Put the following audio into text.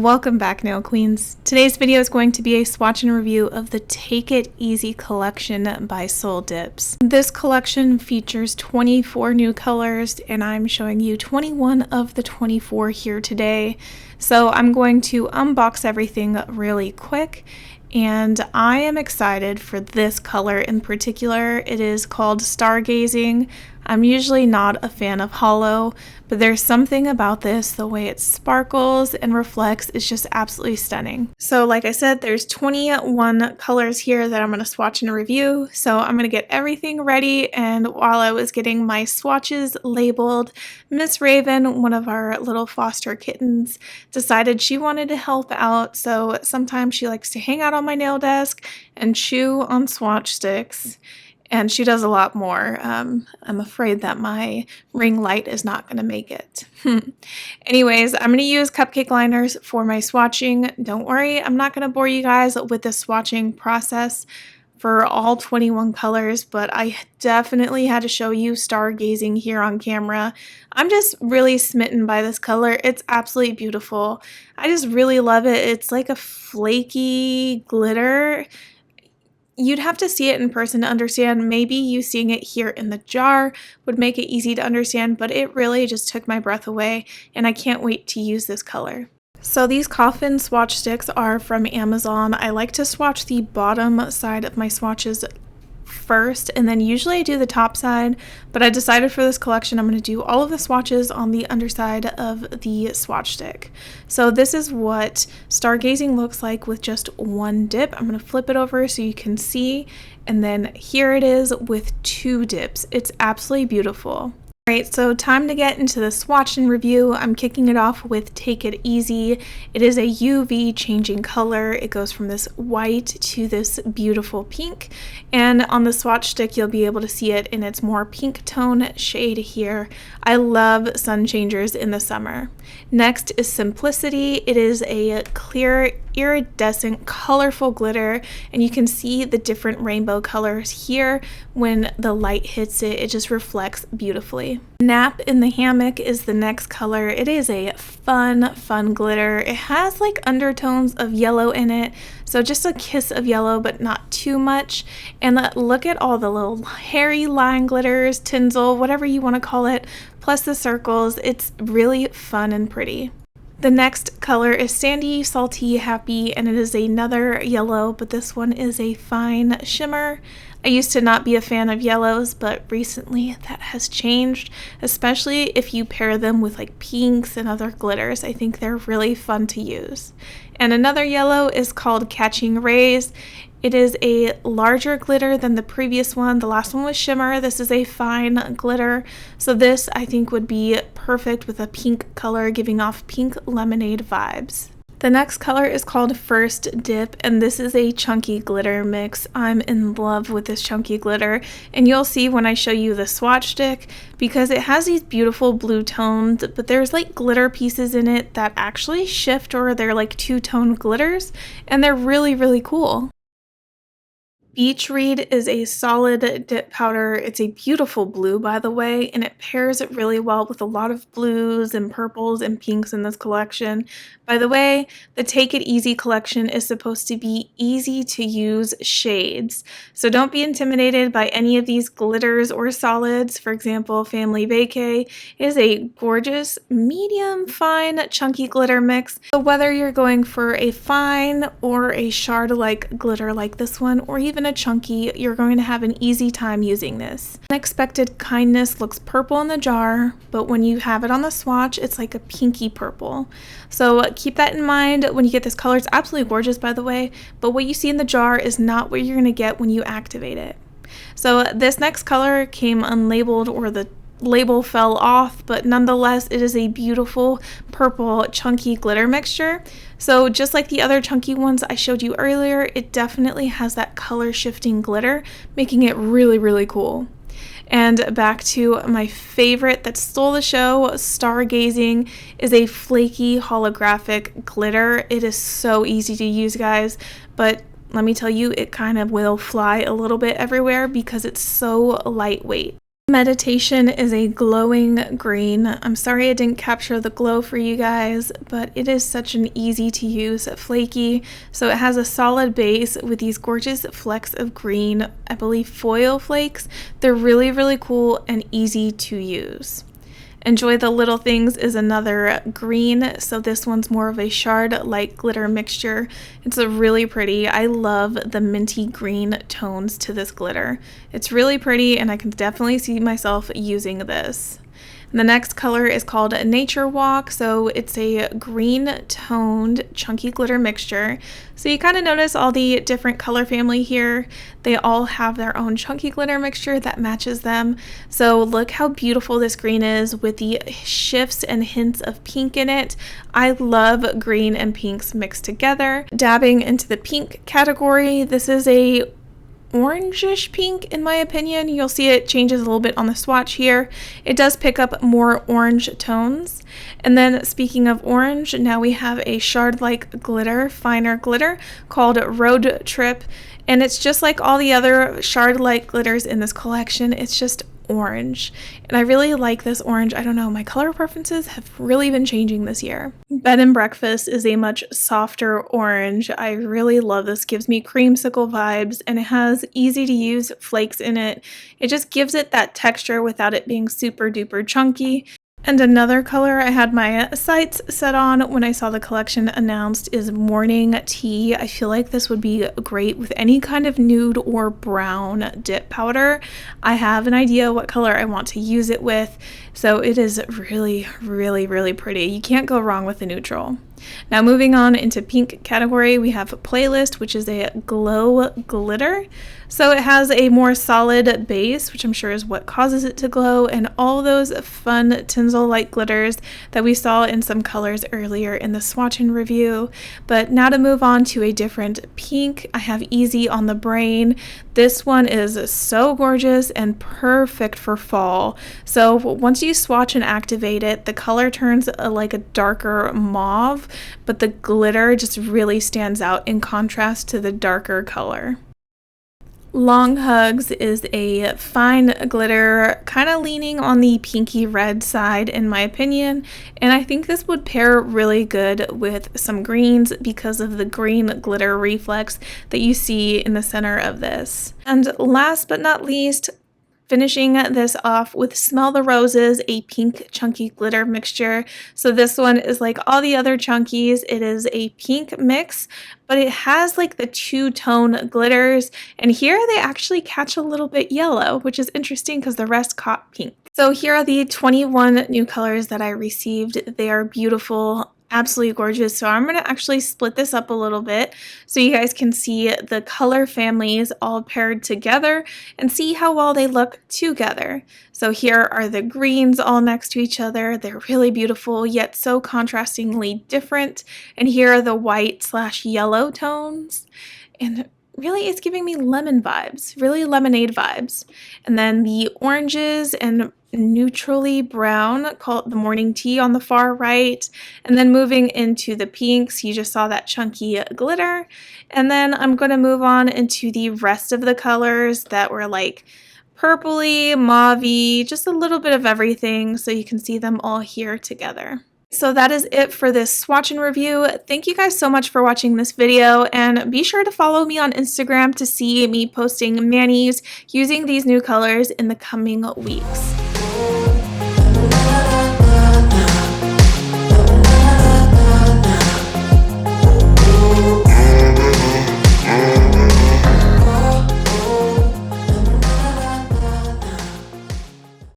Welcome back, Nail Queens. Today's video is going to be a swatch and review of the Take It Easy collection by Soul Dips. This collection features 24 new colors, and I'm showing you 21 of the 24 here today. So I'm going to unbox everything really quick, and I am excited for this color in particular. It is called Stargazing. I'm usually not a fan of hollow, but there's something about this, the way it sparkles and reflects is just absolutely stunning. So like I said, there's 21 colors here that I'm going to swatch and review. So I'm going to get everything ready, and while I was getting my swatches labeled, Miss Raven, one of our little foster kittens, decided she wanted to help out. So sometimes she likes to hang out on my nail desk and chew on Swatch Sticks. And she does a lot more. I'm afraid that my ring light is not going to make it. Anyways, I'm going to use cupcake liners for my swatching. Don't worry, I'm not going to bore you guys with the swatching process for all 21 colors, but I definitely had to show you Stargazing here on camera. I'm just really smitten by this color. It's absolutely beautiful. I just really love it. It's like a flaky glitter. You'd have to see it in person to understand. Maybe you seeing it here in the jar would make it easy to understand, but it really just took my breath away, and I can't wait to use this color. So these coffin swatch sticks are from Amazon. I like to swatch the bottom side of my swatches first, and then usually I do the top side, but I decided for this collection I'm going to do all of the swatches on the underside of the swatch stick. So this is what Stargazing looks like with just one dip. I'm going to flip it over so you can see, and then here it is with two dips. It's absolutely beautiful. Alright, so time to get into the swatch and review. I'm kicking it off with Take It Easy. It is a UV changing color. It goes from this white to this beautiful pink, and on the swatch stick you'll be able to see it in its more pink tone shade here. I love sun changers in the summer. Next is Simplicity. It is a clear, iridescent, colorful glitter, and you can see the different rainbow colors here. When the light hits it, it just reflects beautifully. Nap in the Hammock is the next color. It is a fun glitter. It has like undertones of yellow in it, so just a kiss of yellow but not too much. And look at all the little hairy line glitters, tinsel, whatever you want to call it, plus the circles. It's really fun and pretty. The next color is Sandy, Salty, Happy, and it is another yellow, but this one is a fine shimmer. I used to not be a fan of yellows, but recently that has changed, especially if you pair them with like pinks and other glitters. I think they're really fun to use. And another yellow is called Catching Rays. It is a larger glitter than the previous one. The last one was shimmer. This is a fine glitter. So this I think would be perfect with a pink color, giving off pink lemonade vibes. The next color is called First Dip, and this is a chunky glitter mix. I'm in love with this chunky glitter, and you'll see when I show you the swatch stick, because it has these beautiful blue tones, but there's like glitter pieces in it that actually shift, or they're like two-tone glitters, and they're really cool. Beach Read is a solid dip powder. It's a beautiful blue, by the way, and it pairs it really well with a lot of blues and purples and pinks in this collection. By the way, the Take It Easy collection is supposed to be easy to use shades, so don't be intimidated by any of these glitters or solids. For example, Family Vacay is a gorgeous, medium, fine, chunky glitter mix. So whether you're going for a fine or a shard-like glitter like this one, or even a chunky, you're going to have an easy time using this. Unexpected Kindness looks purple in the jar, but when you have it on the swatch, it's like a pinky purple. So keep that in mind when you get this color. It's absolutely gorgeous, by the way, but what you see in the jar is not what you're going to get when you activate it. So this next color came unlabeled, or the label fell off, but nonetheless it is a beautiful purple chunky glitter mixture. So just like the other chunky ones I showed you earlier, it definitely has that color shifting glitter, making it really cool. And back to my favorite that stole the show, Stargazing is a flaky holographic glitter. It is so easy to use, guys, but let me tell you, it kind of will fly a little bit everywhere because it's so lightweight. Meditation is a glowing green. I'm sorry I didn't capture the glow for you guys, but it is such an easy to use flaky. So it has a solid base with these gorgeous flecks of green, I believe foil flakes. They're really, really cool and easy to use. Enjoy the Little Things is another green, so this one's more of a shard-like glitter mixture. It's really pretty. I love the minty green tones to this glitter. It's really pretty, and I can definitely see myself using this. And the next color is called Nature Walk, so it's a green toned chunky glitter mixture. So you kind of notice all the different color family here. They all have their own chunky glitter mixture that matches them. So look how beautiful this green is with the shifts and hints of pink in it. I love green and pinks mixed together. Dabbing into the pink category, this is a orangish pink in my opinion. You'll see it changes a little bit on the swatch here. It does pick up more orange tones. And then speaking of orange, now we have a shard-like glitter, finer glitter called Road Trip. And it's just like all the other shard-like glitters in this collection. It's just orange, and I really like this orange. I don't know, my color preferences have really been changing this year. Bed and Breakfast is a much softer orange. I really love this. Gives me creamsicle vibes, and it has easy to use flakes in it. It just gives it that texture without it being super duper chunky. And another color I had my sights set on when I saw the collection announced is Morning Tea. I feel like this would be great with any kind of nude or brown dip powder. I have an idea what color I want to use it with, so it is really, really, really pretty. You can't go wrong with the neutral. Now moving on into pink category, we have Playlist, which is a glow glitter. So it has a more solid base, which I'm sure is what causes it to glow, and all those fun tinsel-like glitters that we saw in some colors earlier in the swatch-in review. But now to move on to a different pink, I have Easy on the Brain. This one is so gorgeous and perfect for fall. So once you swatch and activate it, the color turns like a darker mauve, but the glitter just really stands out in contrast to the darker color. Long Hugs is a fine glitter, kind of leaning on the pinky red side in my opinion, and I think this would pair really good with some greens because of the green glitter reflex that you see in the center of this. And last but not least, finishing this off with Smell the Roses, a pink chunky glitter mixture. So this one is like all the other chunkies. It is a pink mix, but it has like the two-tone glitters. And here they actually catch a little bit yellow, which is interesting because the rest caught pink. So here are the 21 new colors that I received. They are beautiful. Absolutely gorgeous. So I'm going to actually split this up a little bit so you guys can see the color families all paired together and see how well they look together. So here are the greens all next to each other. They're really beautiful, yet so contrastingly different. And here are the white/yellow tones. And really, it's giving me lemon vibes, really lemonade vibes. And then the oranges and neutrally brown, called the Morning Tea on the far right. And then moving into the pinks, you just saw that chunky glitter. And then I'm going to move on into the rest of the colors that were like purpley, mauve-y, just a little bit of everything so you can see them all here together. So that is it for this swatch and review. Thank you guys so much for watching this video, and be sure to follow me on Instagram to see me posting manis using these new colors in the coming weeks.